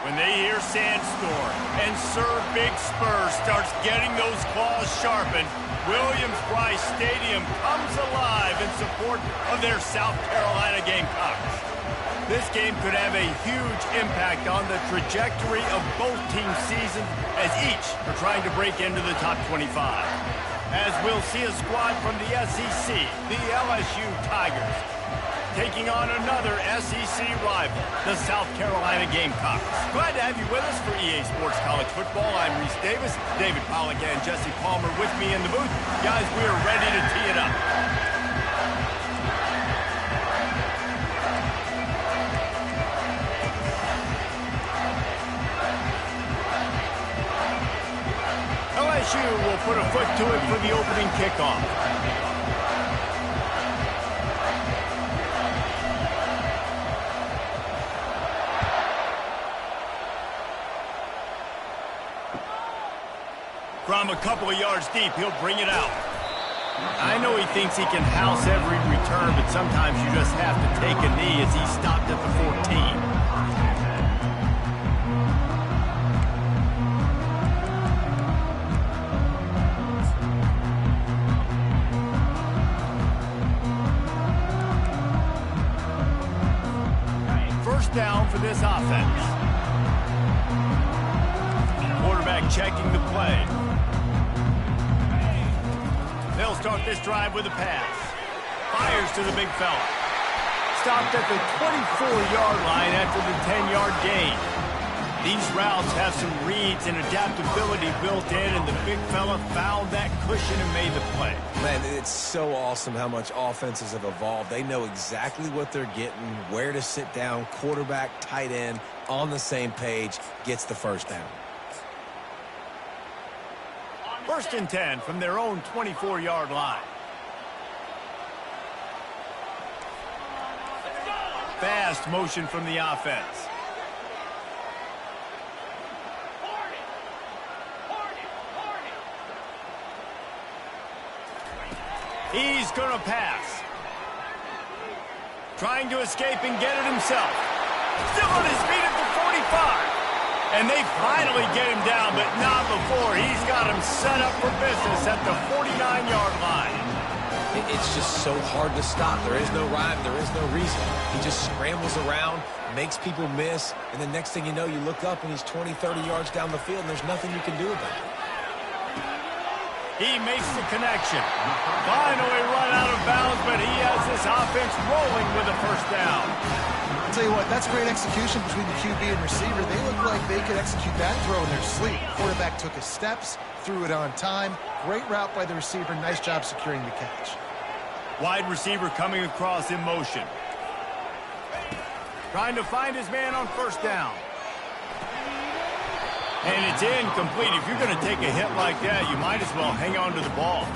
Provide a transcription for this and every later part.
When they hear Sandstorm and Sir Big Spur starts getting those claws sharpened, Williams-Brice Stadium comes alive in support of their South Carolina Gamecocks. This game could have a huge impact on the trajectory of both teams' seasons as each are trying to break into the top 25. As we'll see a squad from the SEC, the LSU Tigers, taking on another SEC rival, the South Carolina Gamecocks. Glad to have you with us for EA Sports College Football. I'm Reese Davis, David Pollack and Jesse Palmer with me in the booth. Guys, we are ready to tee it up. LSU will put a foot to it for the opening kickoff. From a couple of yards deep, he'll bring it out. I know he thinks he can house every return, but sometimes you just have to take a knee as he stopped at the 14. First down for this offense. Quarterback checking the play. They'll start this drive with a pass. Fires to the big fella. Stopped at the 24-yard line after the 10-yard gain. These routes have some reads and adaptability built in, and the big fella found that cushion and made the play. Man, it's so awesome how much offenses have evolved. They know exactly what they're getting, where to sit down, quarterback, tight end, on the same page, gets the first down. First and 10 from their own 24-yard line. Fast motion from the offense. He's going to pass. Trying to escape and get it himself. Still on his feet at the 45. And they finally get him down, but not before. He's got him set up for business at the 49-yard line. It's just so hard to stop. There is no rhyme. There is no reason. He just scrambles around, makes people miss, and the next thing you know, you look up and he's 20, 30 yards down the field, and there's nothing you can do about it. He makes the connection. Finally run out of bounds, but he has this offense rolling with a first down. I'll tell you what, that's great execution between the QB and receiver. They look like they could execute that throw in their sleep. Quarterback took his steps, threw it on time. Great route by the receiver. Nice job securing the catch. Wide receiver coming across in motion. Trying to find his man on first down. And it's incomplete. If you're going to take a hit like that, you might as well hang on to the ball.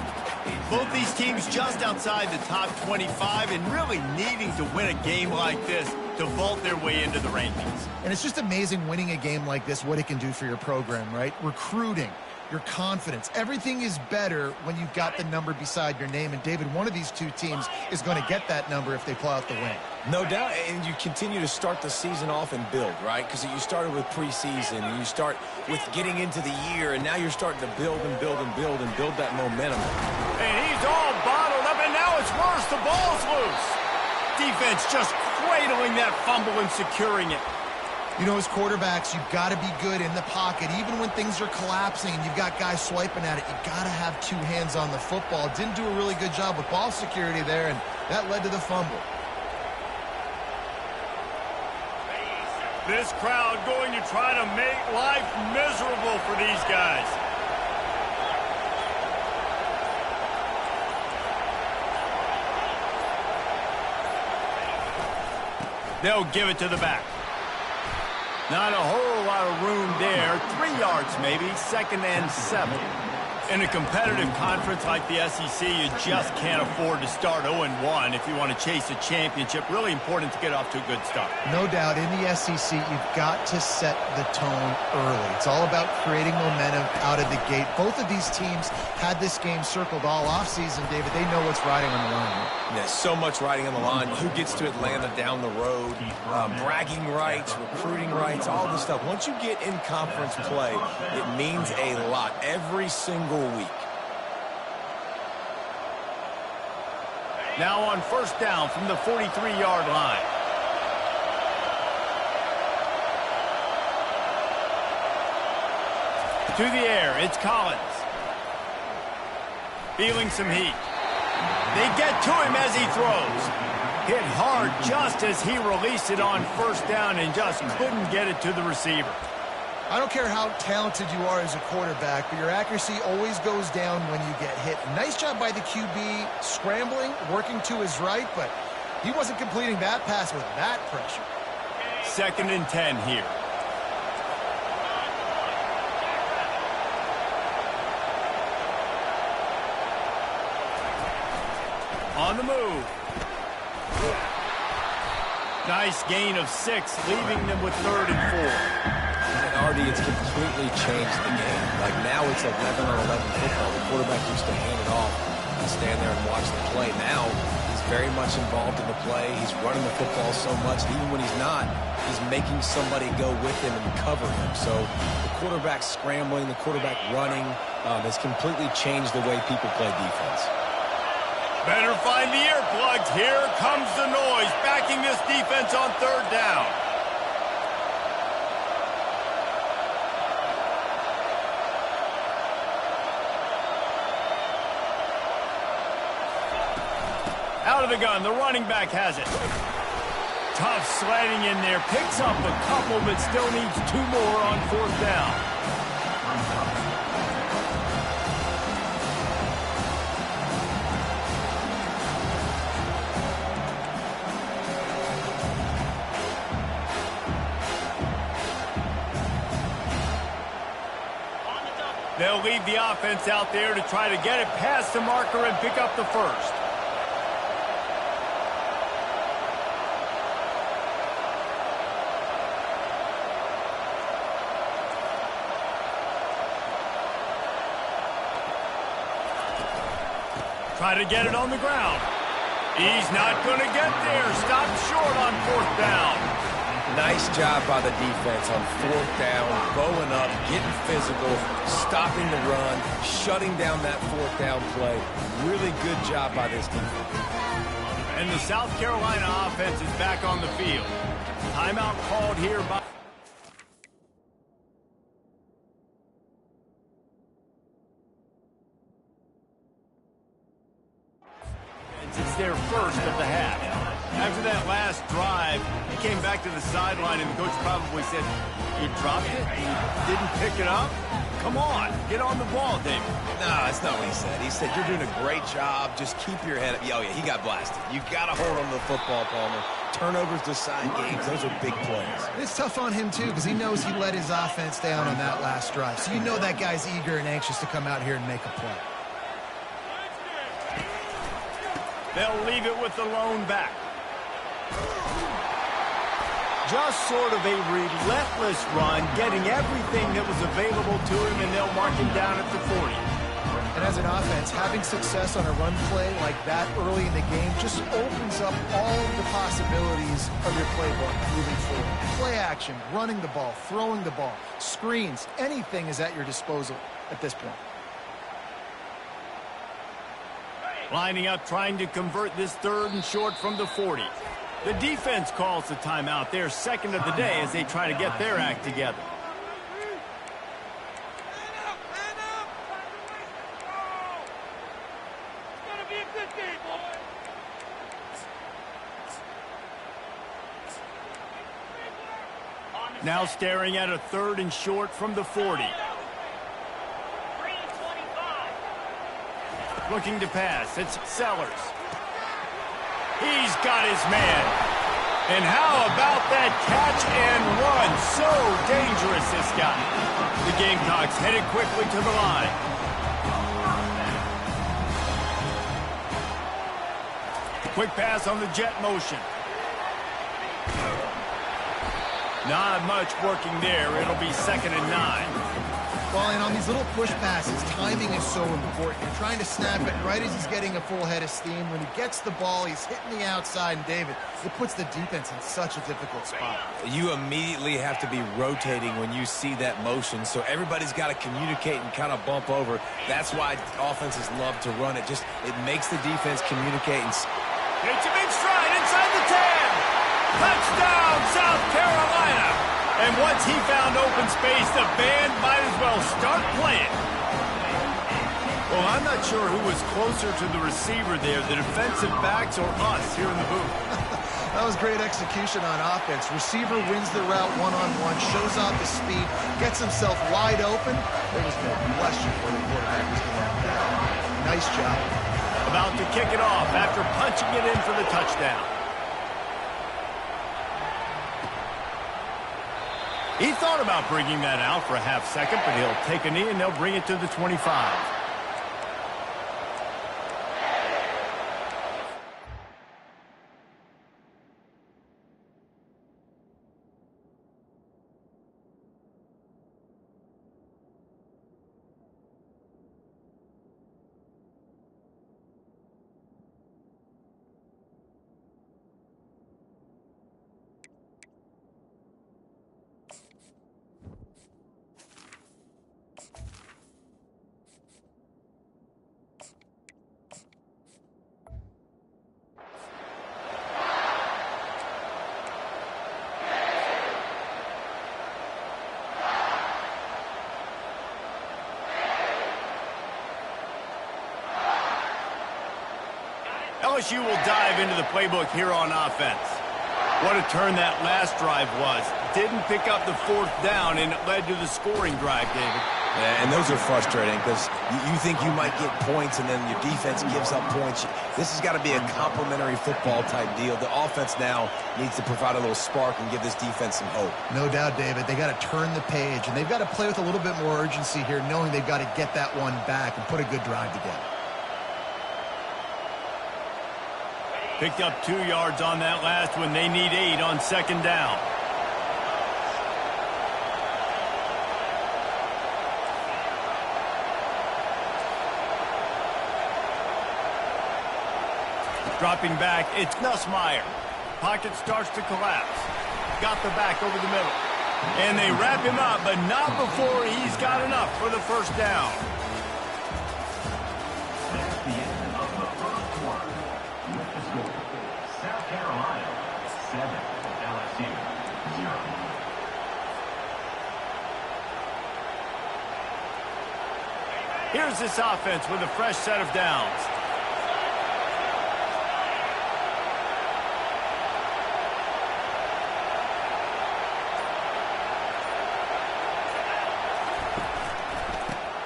Both these teams just outside the top 25 and really needing to win a game like this to vault their way into the rankings. And it's just amazing winning a game like this, what it can do for your program, right? Recruiting, your confidence. Everything is better when you've got the number beside your name. And, David, one of these two teams is going to get that number if they pull out the win. No doubt, and you continue to start the season off and build, right? Because you started with preseason, and you start with getting into the year, and now you're starting to build and build and build and build that momentum. And he's all bottled up, and now it's worse. The ball's loose. Defense just cradling that fumble and securing it. You know, as quarterbacks, you've got to be good in the pocket. Even when things are collapsing and you've got guys swiping at it, you've got to have two hands on the football. Didn't do a really good job with ball security there, and that led to the fumble. This crowd going to try to make life miserable for these guys. They'll give it to the back. Not a whole lot of room there. 3 yards maybe. 2nd and 7. In a competitive conference like the SEC, you just can't afford to start 0-1 if you want to chase a championship. Really important to get off to a good start. No doubt, in the SEC, you've got to set the tone early. It's all about creating momentum out of the gate. Both of these teams had this game circled all offseason, David. They know what's riding on the line. There's so much riding on the line. Who gets to Atlanta down the road? Bragging rights, recruiting rights, all this stuff. Once you get in conference play, it means a lot every single week. Now on first down from the 43-yard line. To the air, it's Collins. Feeling some heat. They get to him as he throws. Hit hard just as he released it on first down and just couldn't get it to the receiver. I don't care how talented you are as a quarterback, but your accuracy always goes down when you get hit. Nice job by the QB scrambling, working to his right, but he wasn't completing that pass with that pressure. 2nd and 10 here. On the move. Nice gain of 6, leaving them with 3rd and 4. And Artie, it's completely changed the game. Like now it's 11-on-11 football. The quarterback used to hand it off and stand there and watch the play. Now he's very much involved in the play. He's running the football so much. Even when he's not, he's making somebody go with him and cover him. So the quarterback scrambling, the quarterback running has completely changed the way people play defense. Better find the earplugs. Here comes the noise, backing this defense on 3rd down. Out of the gun, the running back has it. Tough sledding in there, picks up a couple, but still needs 2 more on 4th down. They'll leave the offense out there to try to get it past the marker and pick up the 1st. Try to get it on the ground. He's not going to get there. Stopped short on 4th down. Nice job by the defense on 4th down, bowing up, getting physical, stopping the run, shutting down that 4th down play. Really good job by this defense. And the South Carolina offense is back on the field. Timeout called here by... It's their first of the half. After that last drive, he came back to the sideline, and the coach probably said, "You dropped it? You didn't pick it up? Come on, get on the ball, David." No, that's not what he said. He said, "You're doing a great job. Just keep your head up." Oh, yeah, he got blasted. You got to hold on to the football, Palmer. Turnovers decide games. Those are big plays. It's tough on him, too, because he knows he let his offense down on that last drive. So you know that guy's eager and anxious to come out here and make a play. They'll leave it with the lone back. Just sort of a relentless run, getting everything that was available to him, and they'll mark him down at the 40. And as an offense, having success on a run play like that early in the game just opens up all the possibilities of your playbook moving forward. Play action, running the ball, throwing the ball, screens, anything is at your disposal at this point. Lining up, trying to convert this 3rd and short from the 40. The defense calls the timeout, their 2nd of the day, as they try to get their act together. Now staring at a 3rd and short from the 40. Looking to pass. It's Sellers. He's got his man. And how about that catch and run? So dangerous, this guy. The Gamecocks headed quickly to the line. Quick pass on the jet motion. Not much working there. It'll be 2nd and 9. Well, and on these little push passes, timing is so important. You're trying to snap it right as he's getting a full head of steam. When he gets the ball, he's hitting the outside, and David, it puts the defense in such a difficult spot. You immediately have to be rotating when you see that motion, so everybody's got to communicate and kind of bump over. That's why offenses love to run it. It makes the defense communicate. Hits him in stride inside the 10. Touchdown, South Carolina. And once he found open space, the band might as well start playing. Well, I'm not sure who was closer to the receiver there, the defensive backs or us here in the booth. That was great execution on offense. Receiver wins the route one-on-one, shows off the speed, gets himself wide open. There was no question where the quarterback was going to that. Nice job. About to kick it off after punching it in for the touchdown. He thought about bringing that out for a half second, but he'll take a knee and they'll bring it to the 25. LSU will dive into the playbook here on offense. What a turn that last drive was. Didn't pick up the 4th down, and it led to the scoring drive, David. Yeah, and those are frustrating because you think you might get points, and then your defense gives up points. This has got to be a complementary football type deal. The offense now needs to provide a little spark and give this defense some hope. No doubt, David. They got to turn the page, and they've got to play with a little bit more urgency here, knowing they've got to get that one back and put a good drive together. Picked up 2 yards on that last one. They need 8 on 2nd down. Dropping back, it's Nussmeier. Pocket starts to collapse. Got the back over the middle. And they wrap him up, but not before he's got enough for the 1st down. South Carolina 7, LSU 0. Here's this offense with a fresh set of downs.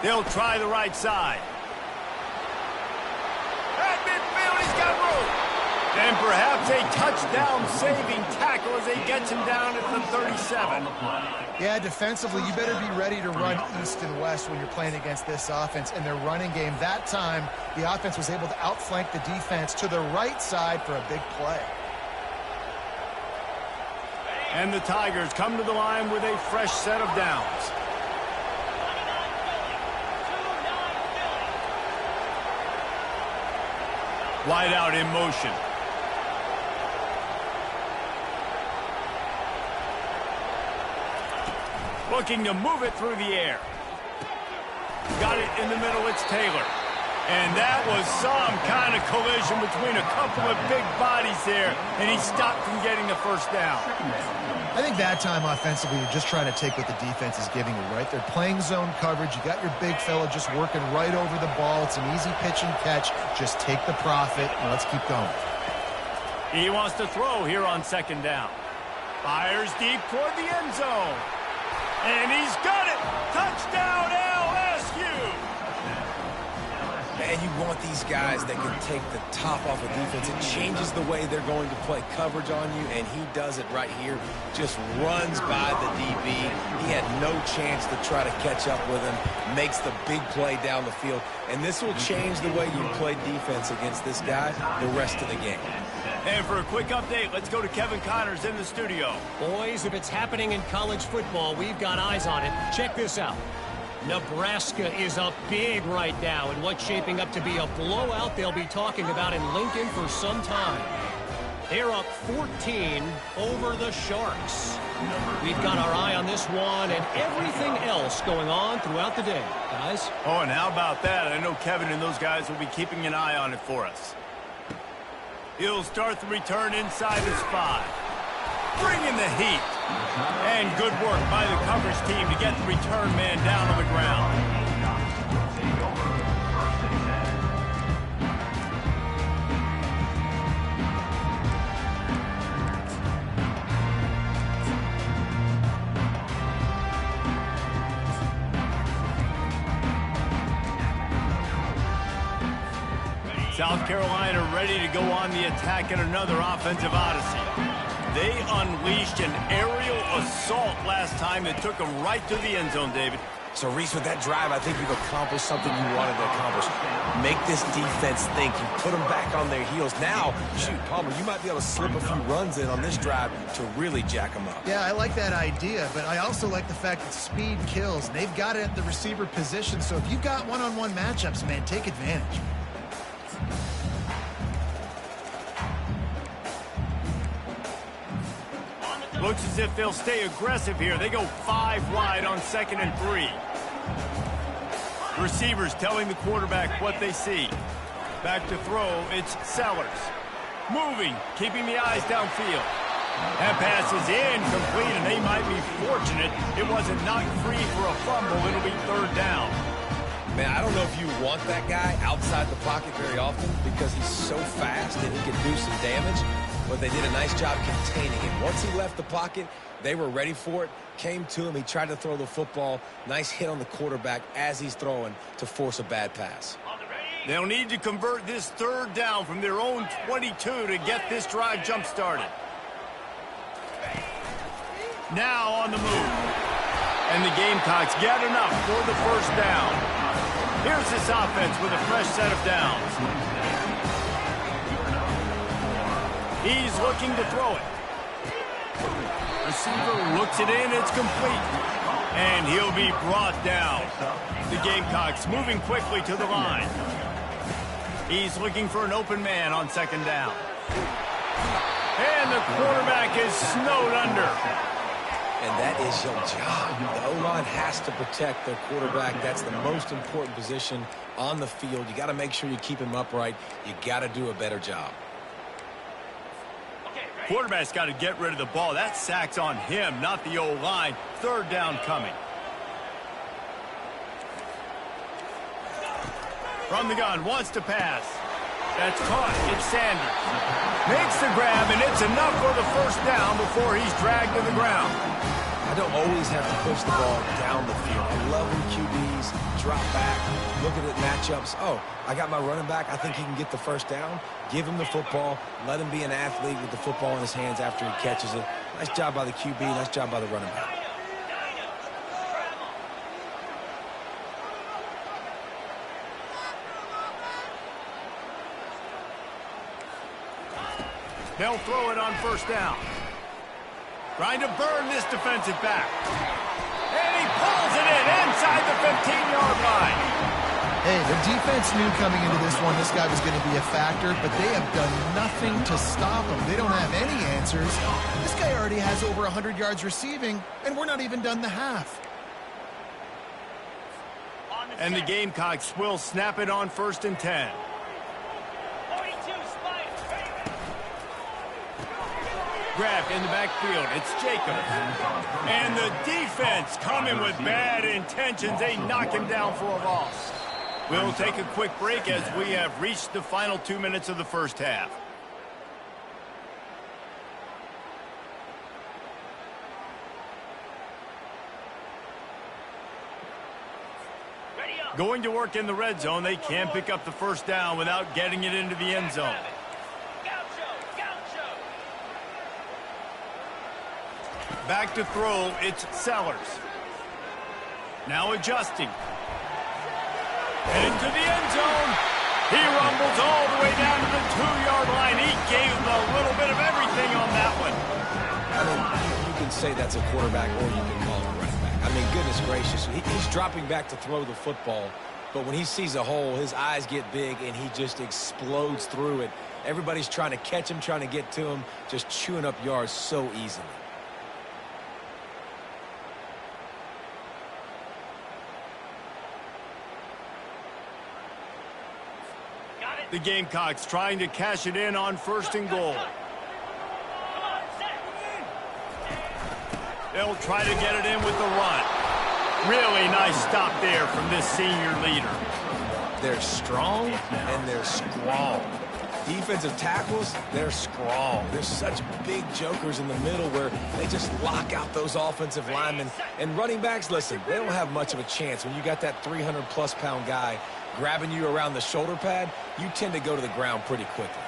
They'll try the right side. At midfield, he's got room. And perhaps a touchdown-saving tackle as he gets him down at the 37. Yeah, defensively, you better be ready to run east and west when you're playing against this offense and their running game. That time, the offense was able to outflank the defense to the right side for a big play. And the Tigers come to the line with a fresh set of downs. Wide out in motion. Looking to move it through the air. Got it in the middle, it's Taylor. And that was some kind of collision between a couple of big bodies there, and he stopped from getting the 1st down. I think that time offensively, you're just trying to take what the defense is giving you, right? They're playing zone coverage. You got your big fella just working right over the ball. It's an easy pitch and catch. Just take the profit, and let's keep going. He wants to throw here on 2nd down. Fires deep toward the end zone. And he's got it! Touchdown, LSU! And you want these guys that can take the top off of defense. It changes the way they're going to play coverage on you, and he does it right here. Just runs by the DB. He had no chance to try to catch up with him. Makes the big play down the field. And this will change the way you play defense against this guy the rest of the game. And for a quick update, let's go to Kevin Connors in the studio. Boys, if it's happening in college football, we've got eyes on it. Check this out. Nebraska is up big right now in what's shaping up to be a blowout they'll be talking about in Lincoln for some time. They're up 14 over the Sharks. We've got our eye on this one and everything else going on throughout the day. Guys? Oh, and how about that? I know Kevin and those guys will be keeping an eye on it for us. He'll start the return inside his 5. Bringing the heat. And good work by the coverage team to get the return man down on the ground. South Carolina ready to go on the attack in another offensive odyssey. They unleashed an aerial assault last time that took them right to the end zone, David. So, Reese, with that drive, I think you've accomplished something you wanted to accomplish. Make this defense think. You put them back on their heels. Now, shoot, Palmer, you might be able to slip a few runs in on this drive to really jack them up. Yeah, I like that idea, but I also like the fact that speed kills. They've got it at the receiver position, so if you've got one-on-one matchups, man, take advantage. Looks as if they'll stay aggressive here. They go 5 wide on 2nd and 3. Receivers telling the quarterback what they see. Back to throw, it's Sellers. Moving, keeping the eyes downfield. That pass is incomplete, and they might be fortunate it wasn't knocked free for a fumble. It'll be 3rd down. Man, I don't know if you want that guy outside the pocket very often because he's so fast and he can do some damage, but they did a nice job containing him. Once he left the pocket, they were ready for it, came to him, he tried to throw the football. Nice hit on the quarterback as he's throwing to force a bad pass. They'll need to convert this 3rd down from their own 22 to get this drive jump-started. Now on the move. And the Gamecocks get enough for the 1st down. Here's this offense with a fresh set of downs. He's looking to throw it. Receiver looks it in, it's complete. And he'll be brought down. The Gamecocks moving quickly to the line. He's looking for an open man on 2nd down. And the quarterback is snowed under. And that is your job. The O-line has to protect their quarterback. That's the most important position on the field. You got to make sure you keep him upright. You got to do a better job. Quarterback's got to get rid of the ball. That sack's on him, not the O-line. 3rd down coming. From the gun, wants to pass. That's caught. It's Sanders. Makes the grab, and it's enough for the 1st down before he's dragged to the ground. I don't always have to push the ball down the field. I love when QBs drop back, looking at matchups. Oh, I got my running back. I think he can get the 1st down. Give him the football. Let him be an athlete with the football in his hands after he catches it. Nice job by the QB. Nice job by the running back. They'll throw it on 1st down. Trying to burn this defensive back. And he pulls it in inside the 15-yard line. Hey, the defense knew coming into this one this guy was going to be a factor, but they have done nothing to stop him. They don't have any answers. This guy already has over 100 yards receiving, and we're not even done the half. And the Gamecocks will snap it on 1st and 10. Grabbed in the backfield. It's Jacobs. And the defense coming with bad intentions. They knock him down for a loss. We'll take a quick break as we have reached the final 2 minutes of the 1st half. Going to work in the red zone. They can pick up the first down without getting it into the end zone. Back to throw, it's Sellers. Now adjusting. Into the end zone. He rumbles all the way down to the 2-yard line. He gave him a little bit of everything on that one. I mean, you can say that's a quarterback or you can call it a running back. I mean, goodness gracious. He's dropping back to throw the football, but when he sees a hole, his eyes get big and he just explodes through it. Everybody's trying to catch him, trying to get to him, just chewing up yards so easily. The Gamecocks trying to cash it in on 1st and goal. They'll try to get it in with the run. Really nice stop there from this senior leader. They're strong and they're strong. Defensive tackles, they're strong. They're such big jokers in the middle where they just lock out those offensive linemen. And running backs, listen, they don't have much of a chance. When you got that 300-plus pound guy grabbing you around the shoulder pad, you tend to go to the ground pretty quickly.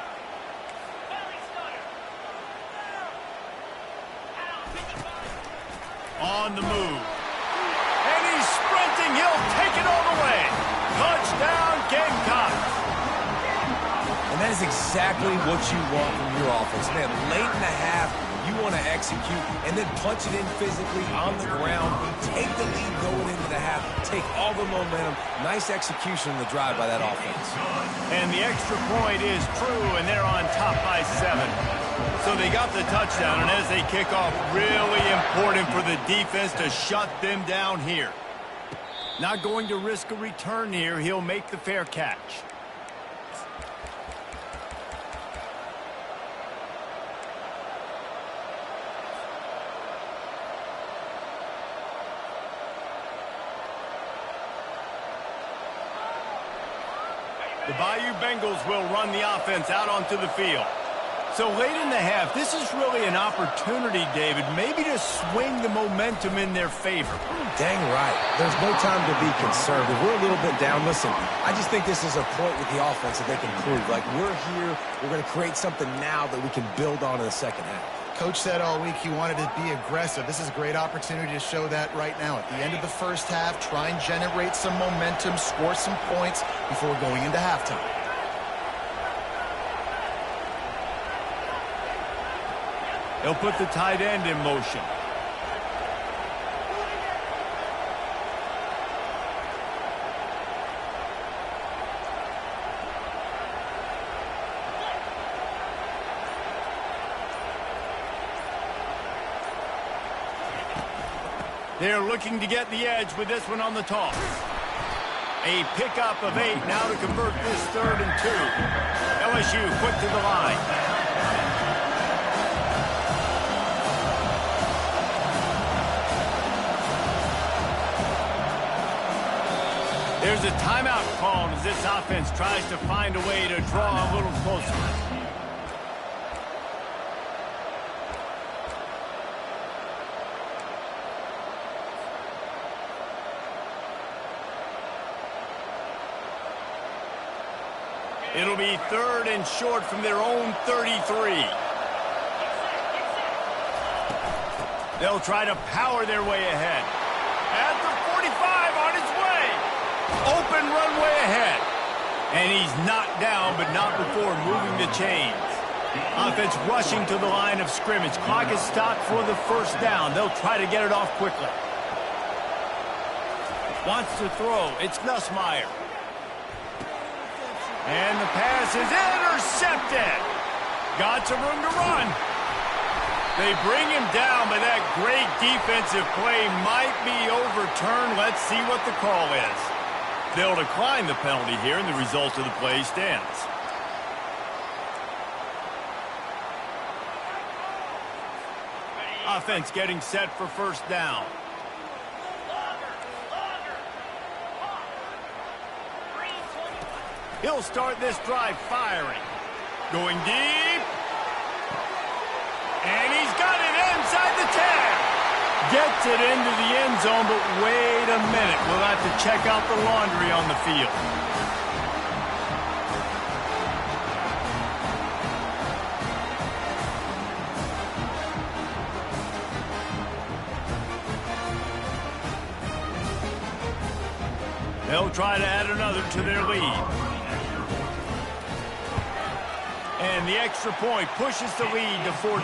On the move. And he's sprinting. He'll take it all the way. Touchdown, Gamecocks. And that is exactly what you want from your offense. Man, late in the half, you want to execute and then punch it in physically on the ground. Take the lead going into the half. Take all the momentum. Nice execution in the drive by that offense. And the extra point is true, and they're on top by 7. So they got the touchdown, and as they kick off, really important for the defense to shut them down here. Not going to risk a return here. He'll make the fair catch. The Bayou Bengals will run the offense out onto the field. So late in the half, this is really an opportunity, David, maybe to swing the momentum in their favor. Dang right. There's no time to be concerned. If we're a little bit down, listen, I just think this is a point with the offense that they can prove. Like, we're here, we're going to create something now that we can build on in the second half. Coach said all week he wanted to be aggressive. This is a great opportunity to show that right now. At the end of the first half, try and generate some momentum, score some points before going into halftime. He'll put the tight end in motion. They're looking to get the edge with this one on the toss. A pickup of 8 now to convert this 3rd and 2. LSU quick to the line. There's a timeout called as this offense tries to find a way to draw a little closer. It'll be 3rd and short from their own 33. They'll try to power their way ahead. At the 45 on his way. Open runway ahead. And he's knocked down, but not before moving the chains. Offense rushing to the line of scrimmage. Clock is stopped for the first down. They'll try to get it off quickly. Wants to throw. It's Nussmeier. And the pass is intercepted. Got some room to run. They bring him down, but that great defensive play might be overturned. Let's see what the call is. They'll decline the penalty here, and the result of the play stands. Offense getting set for first down. He'll start this drive firing. Going deep. And he's got it inside the 10. Gets it into the end zone, but wait a minute. We'll have to check out the laundry on the field. They'll try to add another to their lead. And the extra point pushes the lead to 14.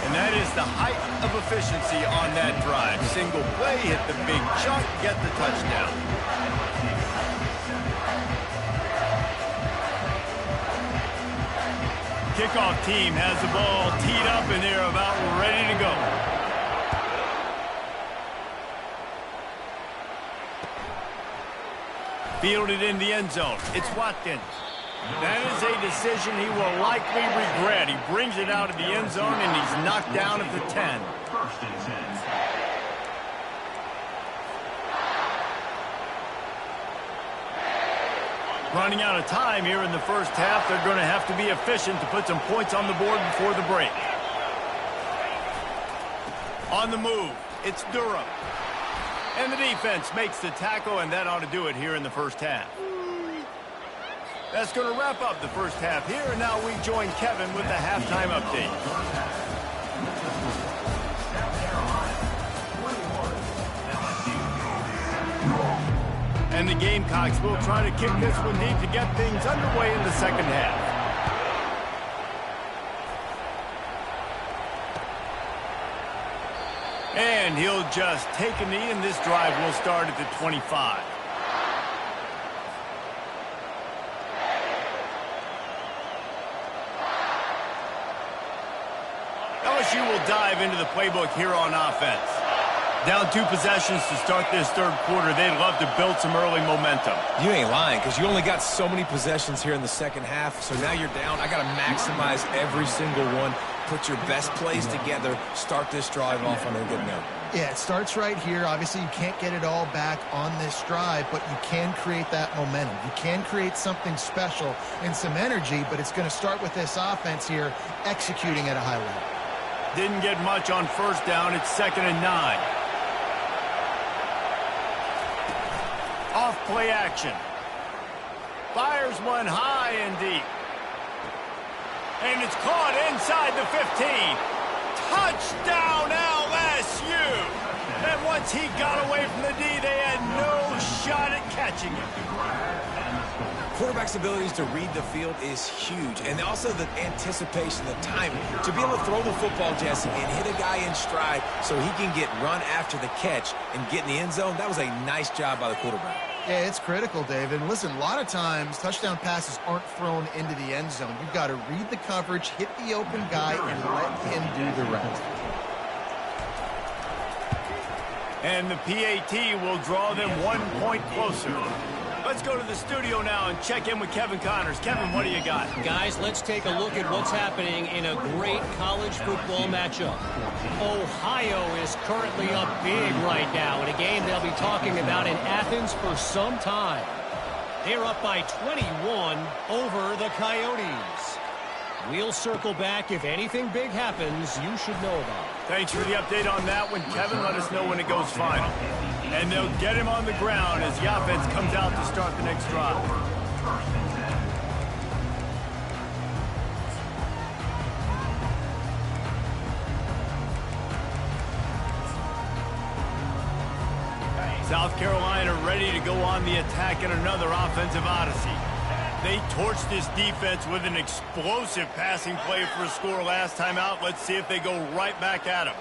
And that is the height of efficiency on that drive. Single play, hit the big chunk, get the touchdown. Kickoff team has the ball teed up and they're about ready to go. Fielded in the end zone. It's Watkins. That is a decision he will likely regret. He brings it out of the end zone, and he's knocked down at the 10. First and 10. Running out of time here in the first half. They're going to have to be efficient to put some points on the board before the break. On the move, it's Durham. And the defense makes the tackle, and that ought to do it here in the first half. That's going to wrap up the first half here, and now we join Kevin with the halftime update. And the Gamecocks will try to kick this one deep to get things underway in the second half. And he'll just take a knee, and this drive will start at the 25. LSU will dive into the playbook here on offense. Down 2 possessions to start this third quarter. They'd love to build some early momentum. You ain't lying, because you only got so many possessions here in the second half, so now you're down. I got to maximize every single one. Put your best plays together. Start this drive off on a good note. Yeah, it starts right here. Obviously, you can't get it all back on this drive, but you can create that momentum. You can create something special and some energy, but it's going to start with this offense here executing at a high level. Didn't get much on first down. It's 2nd and 9. Off play action. Fires one high and deep. And it's caught inside the 15. Touchdown LSU! And once he got away from the D, they had no shot at catching him. Quarterback's abilities to read the field is huge, and also the anticipation, the timing. To be able to throw the football, Jesse, and hit a guy in stride so he can get run after the catch and get in the end zone, that was a nice job by the quarterback. Yeah, it's critical, David. And listen, a lot of times touchdown passes aren't thrown into the end zone. You've got to read the coverage, hit the open guy, and let him do the rest. And the PAT will draw them 1 point closer. Let's go to the studio now and check in with Kevin Connors. Kevin, what do you got? Guys, let's take a look at what's happening in a great college football matchup. Ohio is currently up big right now in a game they'll be talking about in Athens for some time. They're up by 21 over the Coyotes. We'll circle back. If anything big happens, you should know about it. Thanks for the update on that one, Kevin. Let us know when it goes final. And they'll get him on the ground as the offense comes out to start the next drive. South Carolina ready to go on the attack in another offensive odyssey. They torched this defense with an explosive passing play for a score last time out. Let's see if they go right back at him.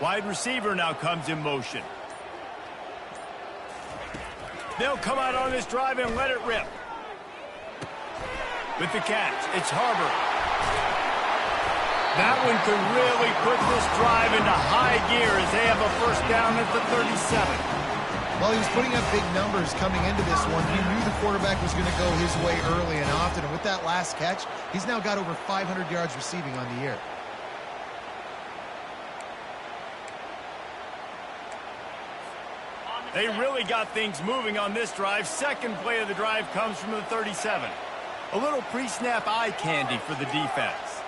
Wide receiver now comes in motion. They'll come out on this drive and let it rip. With the catch, it's Harbor. That one could really put this drive into high gear as they have a first down at the 37. Well, he was putting up big numbers coming into this one. He knew the quarterback was going to go his way early and often. And with that last catch, he's now got over 500 yards receiving on the year. They really got things moving on this drive. Second play of the drive comes from the 37. A little pre-snap eye candy for the defense.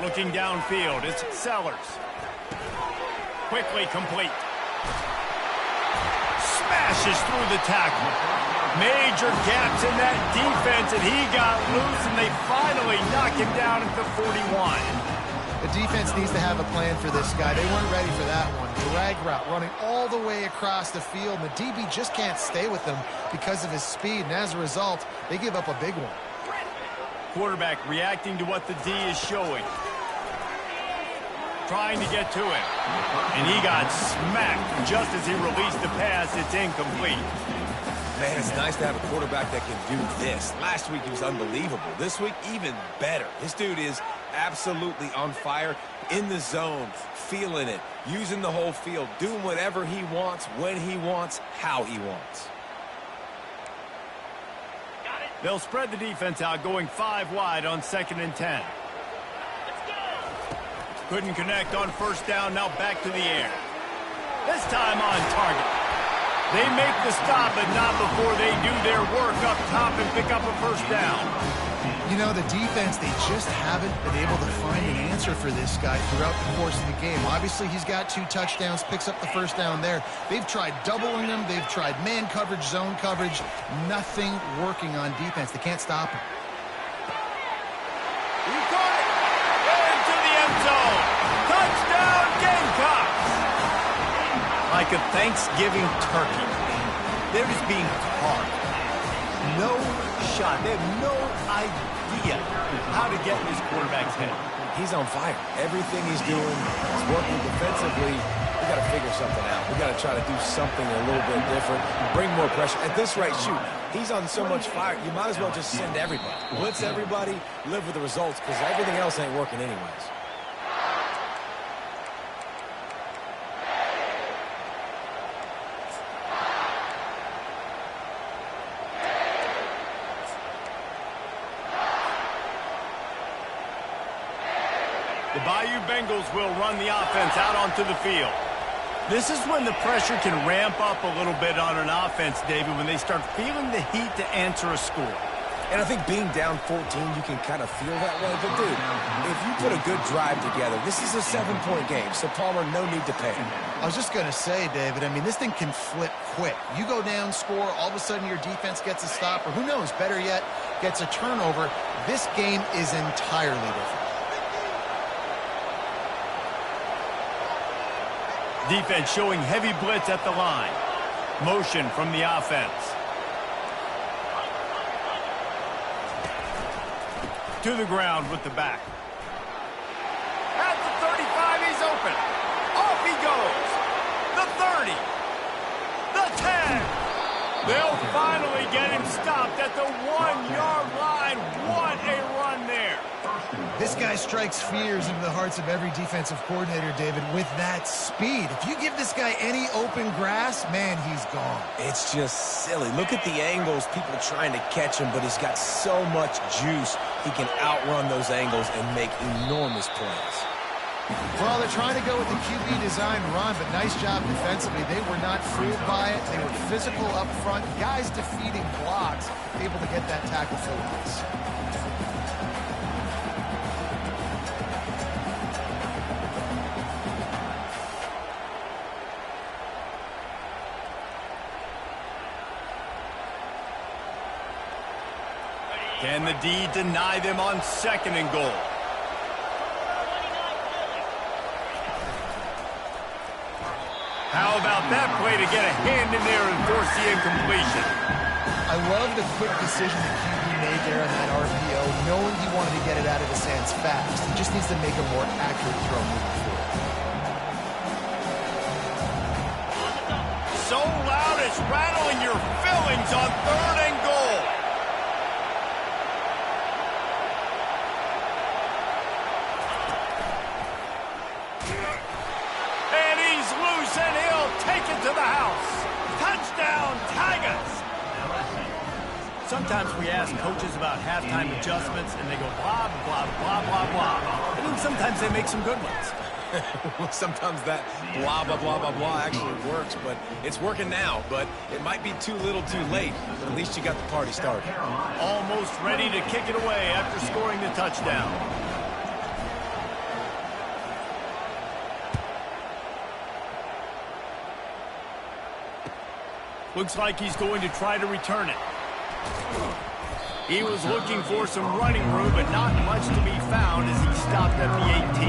Looking downfield, it's Sellers. Quickly complete. Smashes through the tackle. Major gaps in that defense, and he got loose, and they finally knock him down at the 41. The defense needs to have a plan for this guy. They weren't ready for that one. Drag route running all the way across the field, and the DB just can't stay with him because of his speed, and as a result, they give up a big one. Quarterback reacting to what the D is showing. Trying to get to him. And he got smacked just as he released the pass. It's incomplete. Man, it's nice to have a quarterback that can do this. Last week he was unbelievable. This week, even better. This dude is absolutely on fire, in the zone, feeling it, using the whole field, doing whatever he wants, when he wants, how he wants. They'll spread the defense out, going 5 wide on 2nd and 10. Couldn't connect on 1st down, now back to the air. This time on target. They make the stop, but not before they do their work up top and pick up a 1st down. You know, the defense, they just haven't been able to find an answer for this guy throughout the course of the game. Obviously, he's got 2 touchdowns, picks up the 1st down there. They've tried doubling him. They've tried man coverage, zone coverage. Nothing working on defense. They can't stop him. He caught it. Into the end zone. Touchdown, Gamecocks. Like a Thanksgiving turkey. They're just being carved. No shot. They have no idea how to get in his quarterback's head. He's on fire. Everything he's doing is working defensively. We got to figure something out. We got to try to do something a little bit different, bring more pressure. At this rate, shoot, he's on so much fire, you might as well just send everybody. Blitz everybody, live with the results, because everything else ain't working anyways. The Bayou Bengals will run the offense out onto the field. This is when the pressure can ramp up a little bit on an offense, David, when they start feeling the heat to answer a score. And I think being down 14, you can kind of feel that way. But, dude, if you put a good drive together, this is a 7-point game, so Palmer, no need to panic. I was just going to say, David, I mean, this thing can flip quick. You go down, score, all of a sudden your defense gets a stop, or who knows, better yet, gets a turnover. This game is entirely different. Defense showing heavy blitz at the line. Motion from the offense. To the ground with the back. At the 35, he's open. Off he goes. The 30. The 10. They'll finally get him stopped at the 1-yard line. What a run there. This guy strikes fears into the hearts of every defensive coordinator, David, with that speed. If you give this guy any open grass, man, he's gone. It's just silly. Look at the angles, people trying to catch him, but he's got so much juice. He can outrun those angles and make enormous plays. Well, they're trying to go with the QB design run, but nice job defensively. They were not fooled by it. They were physical up front. Guys defeating blocks, able to get that tackle for once. Can the D deny them on 2nd and goal? How about that play to get a hand in there and force the incompletion? I love the quick decision the QB made there on that RPO, knowing he wanted to get it out of his hands fast. He just needs to make a more accurate throw moving forward. So loud it's rattling your fillings on 3rd and goal. And he's loose, and he'll take it to the house. Touchdown, Tigers! Sometimes we ask coaches about halftime adjustments, and they go blah, blah, blah, blah, blah. And then sometimes they make some good ones. Sometimes that blah, blah, blah, blah, blah actually works, but it's working now. But it might be too little too late, but at least you got the party started. Almost ready to kick it away after scoring the touchdown. Looks like he's going to try to return it. He was looking for some running room, but not much to be found as he stopped at the 18.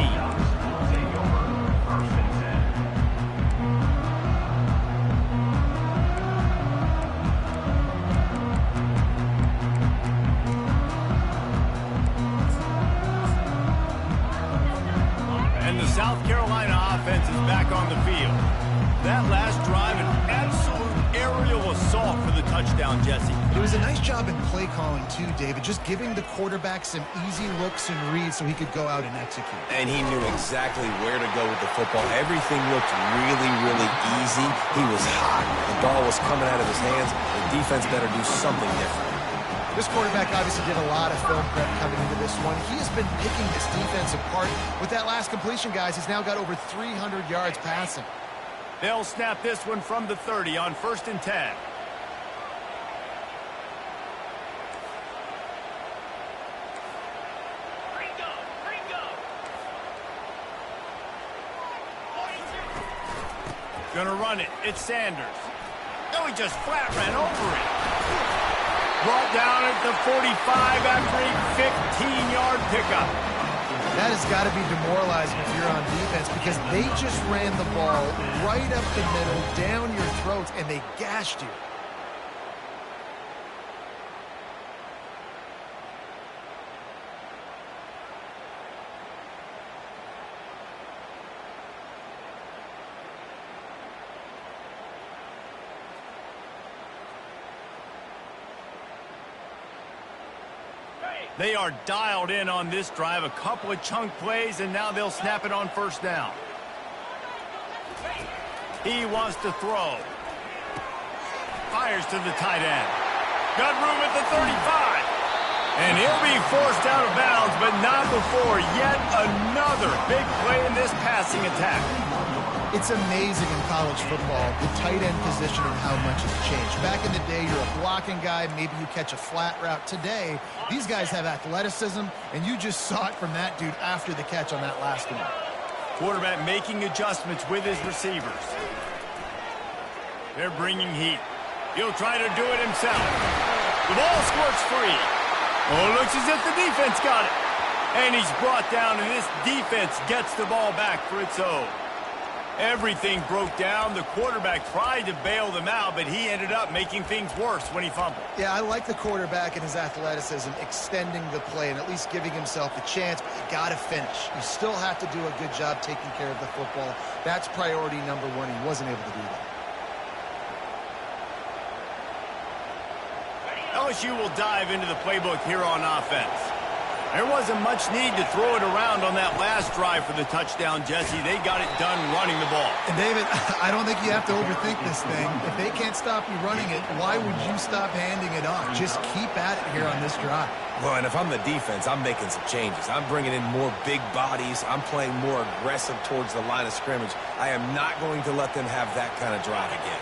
And the South Carolina offense is back on the field. That last drive, an absolute aerial assault for the touchdown, Jesse. It was a nice job in play calling too, David, just giving the quarterback some easy looks and reads so he could go out and execute. And he knew exactly where to go with the football. Everything looked really, really easy. He was hot. The ball was coming out of his hands. The defense better do something different. This quarterback obviously did a lot of film prep coming into this one. He has been picking this defense apart. With that last completion, guys, he's now got over 300 yards passing. They'll snap this one from the 30 on 1st and 10. Gonna run it. It's Sanders. No, he just flat ran over it. Brought down at the 45 after a 15-yard pickup. That has got to be demoralizing if you're on defense because they just ran the ball right up the middle, down your throats, and they gashed you. They are dialed in on this drive. A couple of chunk plays, and now they'll snap it on 1st down. He wants to throw. Fires to the tight end. Got room at the 35. And he'll be forced out of bounds, but not before yet another big play in this passing attack. It's amazing in college football, the tight end position and how much has changed. Back in the day, you're a blocking guy, maybe you catch a flat route. Today, these guys have athleticism, and you just saw it from that dude after the catch on that last one. Quarterback making adjustments with his receivers. They're bringing heat. He'll try to do it himself. The ball squirts free. Oh, it looks as if the defense got it. And he's brought down, and this defense gets the ball back for its own. Everything broke down. The quarterback tried to bail them out, but he ended up making things worse when he fumbled. Yeah, I like the quarterback and his athleticism, extending the play and at least giving himself a chance, but you got to finish. You still have to do a good job taking care of the football. That's priority number one. He wasn't able to do that. LSU will dive into the playbook here on offense. There wasn't much need to throw it around on that last drive for the touchdown, Jesse. They got it done running the ball. And, David, I don't think you have to overthink this thing. If they can't stop you running it, why would you stop handing it off? Just keep at it here on this drive. Well, and if I'm the defense, I'm making some changes. I'm bringing in more big bodies. I'm playing more aggressive towards the line of scrimmage. I am not going to let them have that kind of drive again.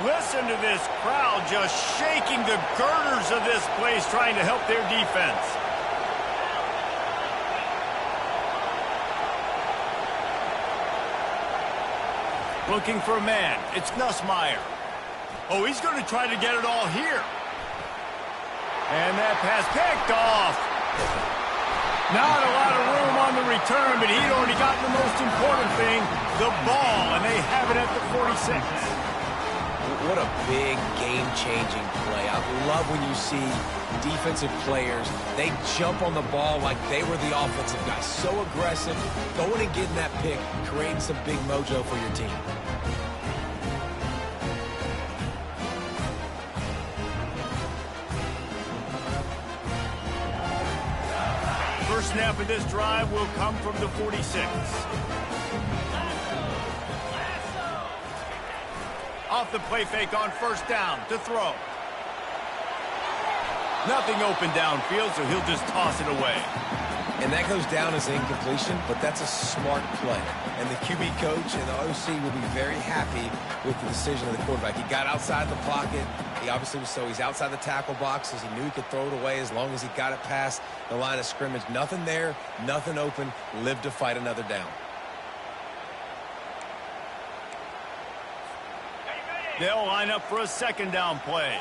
Listen to this crowd just shaking the girders of this place, trying to help their defense. Looking for a man. It's Nussmeier. Oh, he's going to try to get it all here. And that pass picked off. Not a lot of room on the return, but he'd already gotten the most important thing, the ball, and they have it at the 46. What a big game-changing play. I love when you see defensive players, they jump on the ball like they were the offensive guys. So aggressive, going and getting that pick, creating some big mojo for your team. First snap of this drive will come from the 46. Off the play fake on 1st down to throw. Nothing open downfield, so he'll just toss it away. And that goes down as an incompletion, but that's a smart play. And the QB coach and the OC will be very happy with the decision of the quarterback. He got outside the pocket. He obviously was he's outside the tackle boxes. He knew he could throw it away as long as he got it past the line of scrimmage. Nothing there, nothing open. Live to fight another down. They'll line up for a second down play.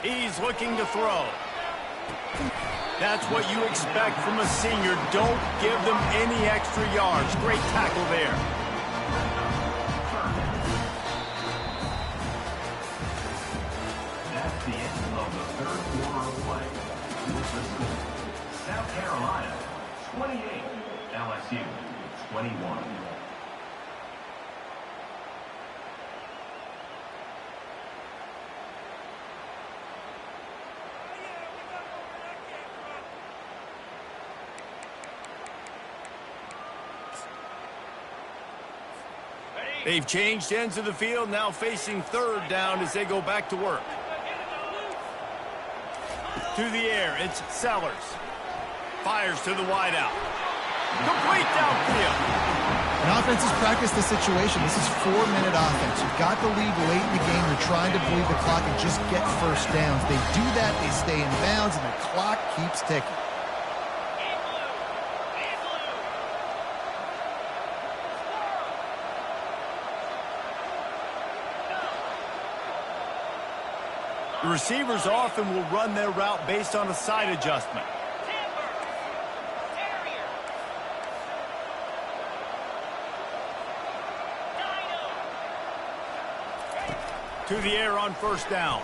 He's looking to throw. That's what you expect from a senior. Don't give them any extra yards. Great tackle there. That's the end of the third quarter of play. With the score, South Carolina 28, LSU 21. They've changed ends of the field, now facing third down as they go back to work. To the air, it's Sellers. Fires to the wideout. Complete downfield. An offense has practiced the situation. This is 4-minute offense. You've got the lead late in the game. You're trying to bleed the clock and just get first downs. They do that, they stay in bounds, and the clock keeps ticking. The receivers often will run their route based on a side adjustment. To the air on first down.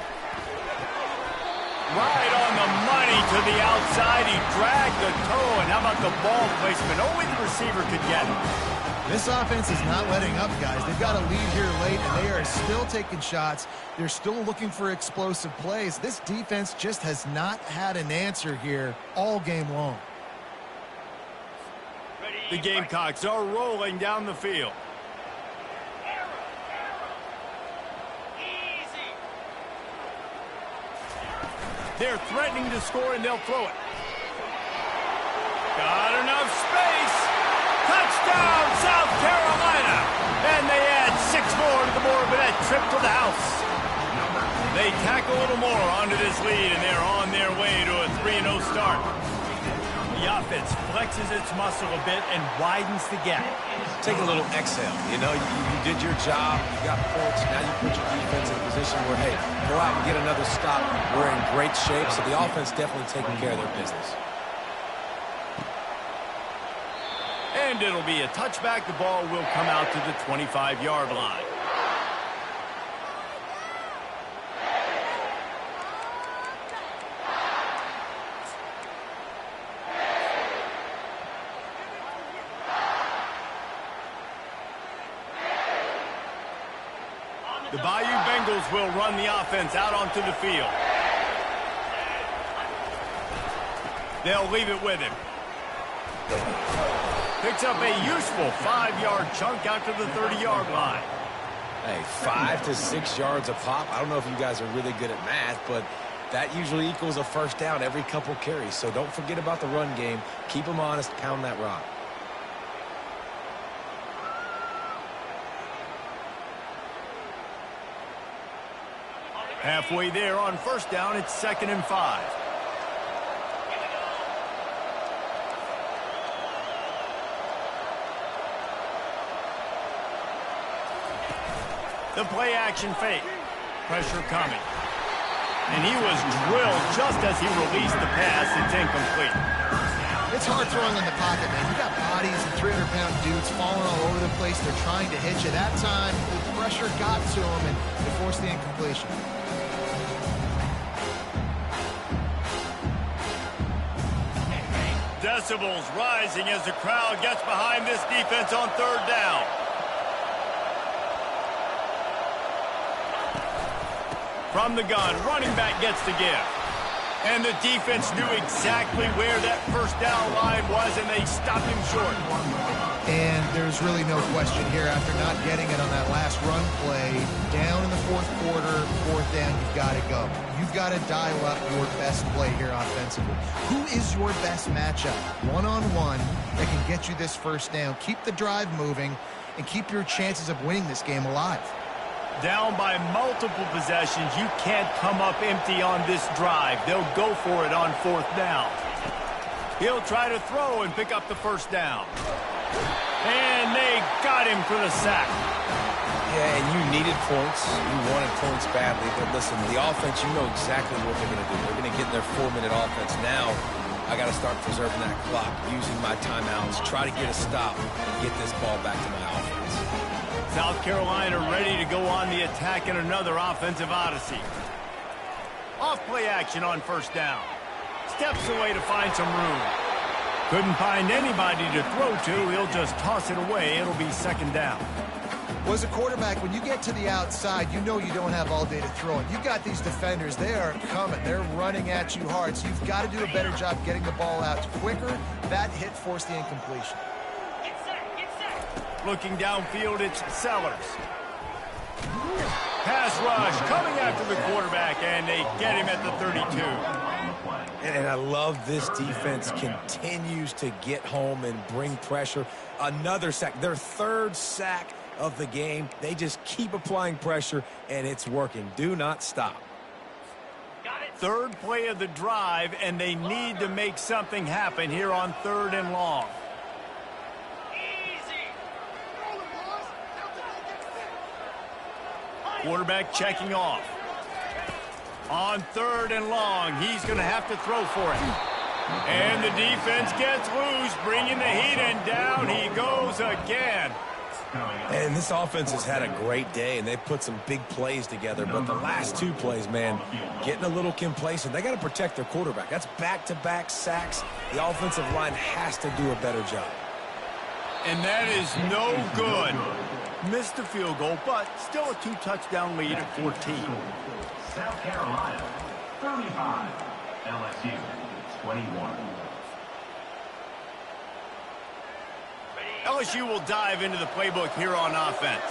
Right on the money to the outside. He dragged the toe, and how about the ball placement? Only the receiver could get it. This offense is not letting up, guys. They've got a lead here late, and they are still taking shots. They're still looking for explosive plays. This defense just has not had an answer here all game long. The Gamecocks are rolling down the field. They're threatening to score, and they'll throw it. Got enough space. Touchdown, South Carolina. And they add 6 more to the board with that trip to the house. They tack a little more onto this lead, and they're on their way to a 3-0 start. The offense flexes its muscle a bit and widens the gap. Take a little exhale. You know, you did your job. You got points. Now you put your defense in a position where, hey, go out and get another stop. We're in great shape, so the offense definitely taking care of their business. And it'll be a touchback. The ball will come out to the 25-yard line. The Bayou Bengals will run the offense out onto the field. They'll leave it with him. Picks up a useful 5-yard chunk out to the 30-yard line. Hey, 5 to 6 yards a pop. I don't know if you guys are really good at math, but that usually equals a first down every couple carries. So don't forget about the run game. Keep them honest. Pound that rock. Halfway there on first down, it's 2nd and 5. The play action fake. Pressure coming. And he was drilled just as he released the pass. It's incomplete. It's hard throwing in the pocket, man. You got bodies and 300-pound dudes falling all over the place. They're trying to hit you. That time, the pressure got to him, and they forced the incompletion. Decibels rising as the crowd gets behind this defense on third down. From the gun, running back gets the give. And the defense knew exactly where that first down line was, and they stopped him short. And there's really no question here after not getting it on that last run play. Down in the fourth quarter, fourth down, you've got to go. You've got to dial up your best play here offensively. Who is your best matchup? One-on-one that can get you this first down. Keep the drive moving and keep your chances of winning this game alive. Down by multiple possessions, you can't come up empty on this drive. They'll go for it on 4th down. He'll try to throw and pick up the 1st down. And they got him for the sack. Yeah, and you needed points. You wanted points badly. But listen, the offense, you know exactly what they're going to do. They're going to get in their 4-minute offense. Now, I got to start preserving that clock, using my timeouts, try to get a stop, and get this ball back to my offense. South Carolina ready to go on the attack in another offensive odyssey. Off-play action on 1st down. Steps away to find some room. Couldn't find anybody to throw to. He'll just toss it away. It'll be 2nd down. Well, as a quarterback, when you get to the outside, you know you don't have all day to throw it. You got these defenders. They are coming. They're running at you hard. So you've got to do a better job getting the ball out quicker. That hit forced the incompletion. Looking downfield, it's Sellers. Pass rush coming after the quarterback, and they get him at the 32. And I love this defense continues to get home and bring pressure. Another sack, their 3rd sack of the game. They just keep applying pressure, and it's working. Do not stop. 3rd play of the drive, and they need to make something happen here on 3rd and long. Quarterback checking off. On 3rd and long, he's going to have to throw for it. And the defense gets loose, bringing the heat, and down he goes again. And this offense has had a great day, and they've put some big plays together. But the last 2 plays, man, getting a little complacent. They got to protect their quarterback. That's back-to-back sacks. The offensive line has to do a better job. And that is no good. Missed the field goal, but still a 2-touchdown lead at 14. South Carolina, 35. LSU, 21. LSU will dive into the playbook here on offense.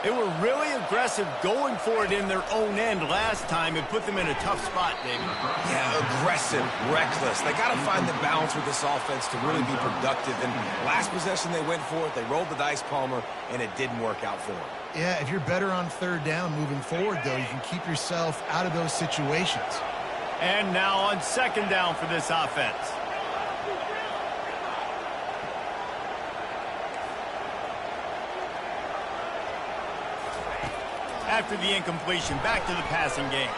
They were really aggressive going for it in their own end last time. It put them in a tough spot, David. Yeah, aggressive, reckless. They got to find the balance with this offense to really be productive. And last possession they went for it. They rolled the dice, Palmer, and it didn't work out for them. Yeah, if you're better on 3rd down moving forward, though, you can keep yourself out of those situations. And now on 2nd down for this offense. After the incompletion, back to the passing game.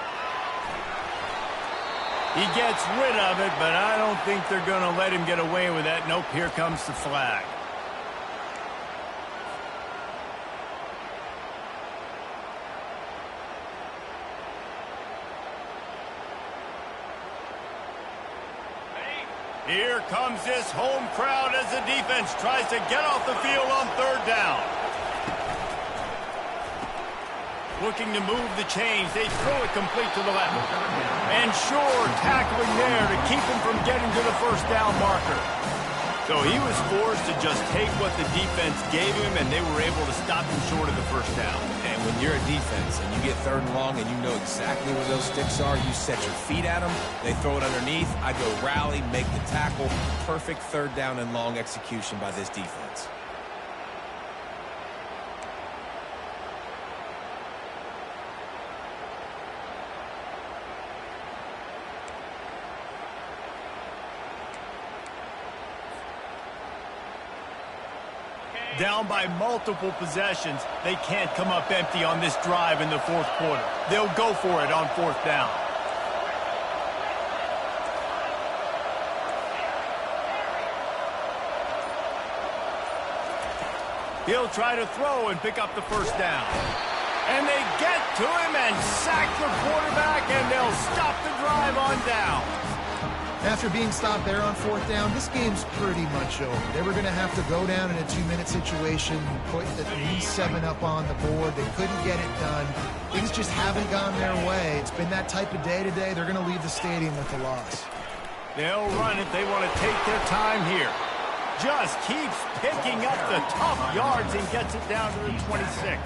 He gets rid of it, but I don't think they're going to let him get away with that. Nope, here comes the flag. Here comes this home crowd as the defense tries to get off the field on 3rd down. Looking to move the chains. They throw it complete to the left. And Shore tackling there to keep him from getting to the 1st down marker. So he was forced to just take what the defense gave him, and they were able to stop him short of the 1st down. And when you're a defense and you get 3rd and long and you know exactly where those sticks are, you set your feet at them, they throw it underneath, I go rally, make the tackle. Perfect 3rd down and long execution by this defense. Down by multiple possessions, they can't come up empty on this drive in the 4th quarter. They'll go for it on 4th down. He'll try to throw and pick up the 1st down. And they get to him and sack the quarterback, and they'll stop the drive on down. After being stopped there on 4th down, this game's pretty much over. They were going to have to go down in a 2-minute situation, put at least 7 up on the board. They couldn't get it done. Things just haven't gone their way. It's been that type of day today. They're going to leave the stadium with a loss. They'll run it. They want to take their time here. Just keeps picking up the tough yards and gets it down to the 26.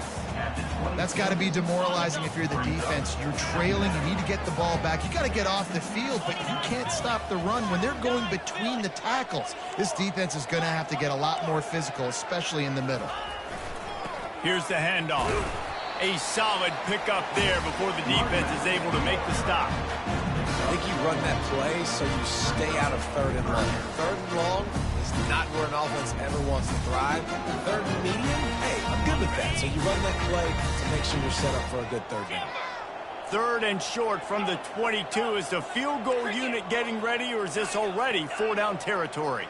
That's got to be demoralizing if you're the defense. You're trailing. You need to get the ball back. You got to get off the field, but you can't stop the run when they're going between the tackles. This defense is going to have to get a lot more physical, especially in the middle. Here's the handoff. A solid pickup there before the defense is able to make the stop. I think you run that play so you stay out of third and long. Third and long is not where an offense ever wants to thrive. Third and medium, hey, I'm good with that. So you run that play to make sure you're set up for a good third down. Third and short from the 22. Is the field goal unit getting ready, or is this already 4-down territory?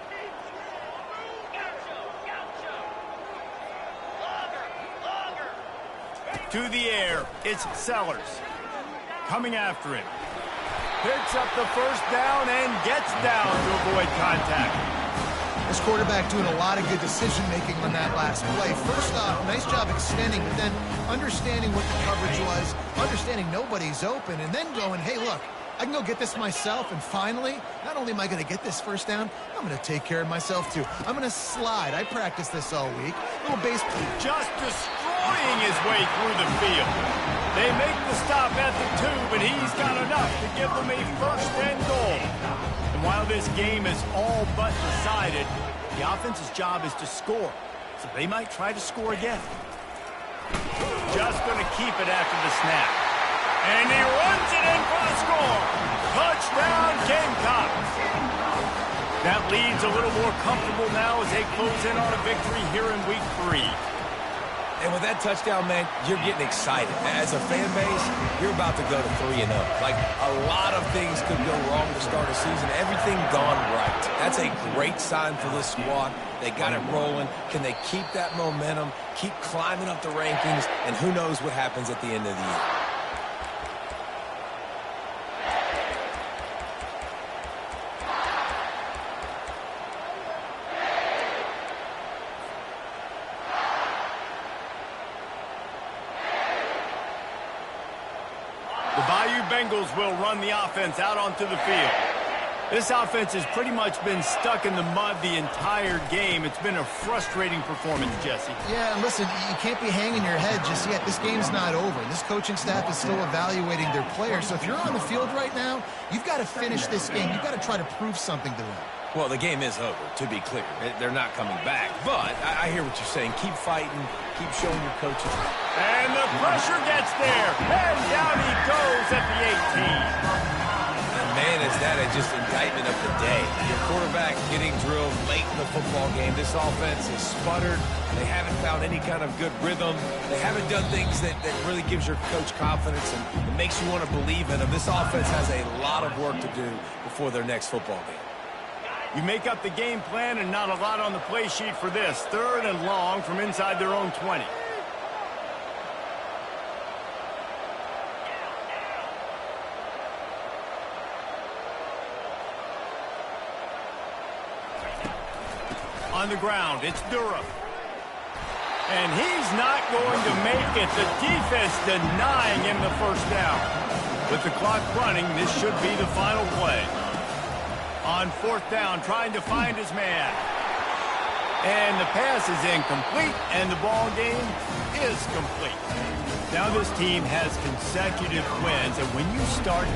To the air, it's Sellers. Coming after him. Picks up the first down and gets down to avoid contact. This quarterback doing a lot of good decision-making on that last play. First off, nice job extending, but then understanding what the coverage was, understanding nobody's open, and then going, hey, look, I can go get this myself, and finally, not only am I going to get this first down, I'm going to take care of myself, too. I'm going to slide. I practiced this all week. Little base. Just destroying his way through the field. They make the stop at the 2, but he's got enough to give them a first and goal. And while this game is all but decided, the offense's job is to score. So they might try to score again. Just going to keep it after the snap. And he runs it in for the score. Touchdown, Gamecocks. That lead's a little more comfortable now as they close in on a victory here in Week 3. And with that touchdown, man, you're getting excited. As a fan base, you're about to go to 3-0. Like, a lot of things could go wrong to start a season. Everything gone right. That's a great sign for this squad. They got it rolling. Can they keep that momentum, keep climbing up the rankings, and who knows what happens at the end of the year. The Bayou Bengals will run the offense out onto the field. This offense has pretty much been stuck in the mud the entire game. It's been a frustrating performance, Jesse. Yeah, listen, you can't be hanging your head just yet. This game's not over. This coaching staff is still evaluating their players. So if you're on the field right now, you've got to finish this game. You've got to try to prove something to them. Well, the game is over, to be clear. They're not coming back. But I hear what you're saying. Keep fighting. Keep showing your coaches. And the pressure gets there. And down he goes at the 18. And man, is that just indictment of the day. Your quarterback getting drilled late in the football game. This offense has sputtered. They haven't found any kind of good rhythm. They haven't done things that really gives your coach confidence and it makes you want to believe in them. This offense has a lot of work to do before their next football game. You make up the game plan and not a lot on the play sheet for this. Third and long from inside their own 20. On the ground, it's Durham. And he's not going to make it. The defense denying him the first down. With the clock running, this should be the final play. On fourth down, trying to find his man. And the pass is incomplete, and the ball game is complete. Now this team has consecutive wins, and when you start